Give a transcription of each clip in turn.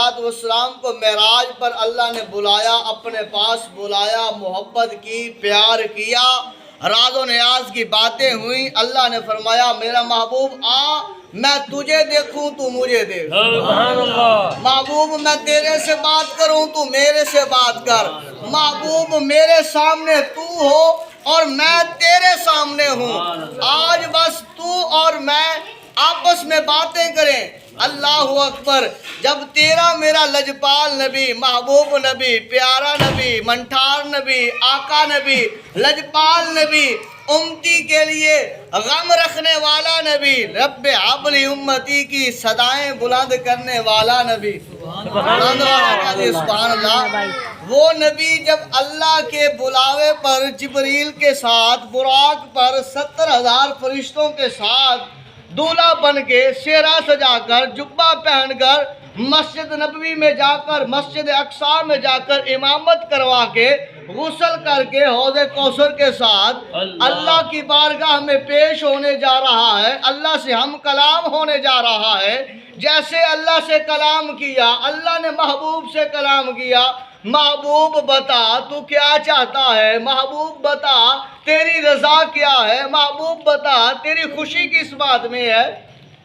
अलैहिस्सलाम को मेराज पर अल्लाह ने बुलाया, अपने पास बुलाया, मोहब्बत की, प्यार किया, राज़ो नियाज की बातें हुई। अल्लाह ने फरमाया मेरा महबूब आ, मैं तुझे देखूं तू मुझे देख। महबूब मैं तेरे से बात करूं तू मेरे से बात कर। महबूब मेरे सामने तू हो और मैं तेरे सामने हूँ। आज बस तू और मैं आपस में बातें करें। अल्लाह अकबर। जब तेरा मेरा लजपाल नबी, महबूब नबी, प्यारा नबी, मंठार नबी, आका नबी, लजपाल नबी, उम्मती के लिए गम रखने वाला नबी, रब्बे हबली उम्मती की सदाएं बुलंद करने वाला नबी, सुभान अल्लाह। वो नबी जब अल्लाह के बुलावे पर जिब्रील के साथ बुराक पर 70,000 फरिश्तों के साथ दूल्हा बन के शेरा सजाकर जुब्बा पहनकर मस्जिद नबवी में जाकर, मस्जिद अक्सा में जाकर इमामत करवा के गुस्ल करके हौज़े कौसर के साथ अल्लाह की बारगाह में पेश होने जा रहा है। अल्लाह से हम कलाम होने जा रहा है। जैसे अल्लाह से कलाम किया, अल्लाह ने महबूब से कलाम किया। महबूब बता तू क्या चाहता है, महबूब बता तेरी रज़ा क्या है, महबूब बता तेरी खुशी किस बात में है।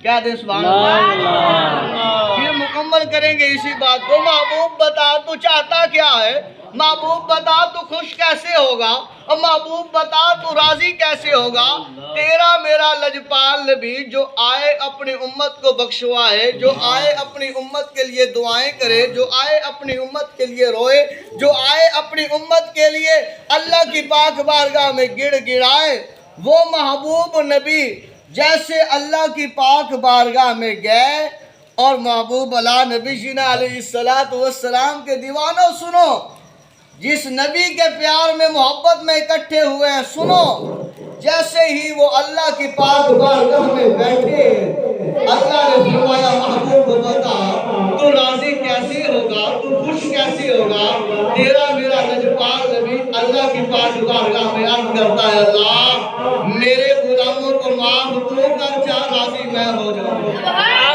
क्या दे सुभान अल्लाह। फिर मुकम्मल करेंगे इसी बात को। महबूब बता तू चाहता क्या है, महबूब बता तू खुश कैसे होगा, और महबूब बता तू राजी कैसे होगा। तेरा मेरा लजपाल नबी जो आए अपनी उम्मत को बख्शवाए, जो आए अपनी उम्मत के लिए दुआएं करे, जो आए अपनी उम्मत के लिए रोए, जो आए अपनी उम्मत के लिए अल्लाह की पाक बारगाह में गिड़गिड़ाए, वो महबूब नबी जैसे अल्लाह की पाक बारगाह में गए और महबूब अला नबी जीना अलैहिस्सलातु वस्सलाम के दीवानों सुनो, जिस नबी के प्यार में मोहब्बत में इकट्ठे हुए हैं सुनो। जैसे ही वो अल्लाह की पाक बारगाह में बैठे, अल्लाह ने फरमाया महबूब बता तू राजी कैसे होगा, तू खुश कैसे होगा। तेरा मेरा लजपाल नबी अल्लाह की पाक बारगाह में अर्ज़ करता है अल्लाह मेरे गुलामों को माफ तू कर, चाह राजी मैं हो जाऊं।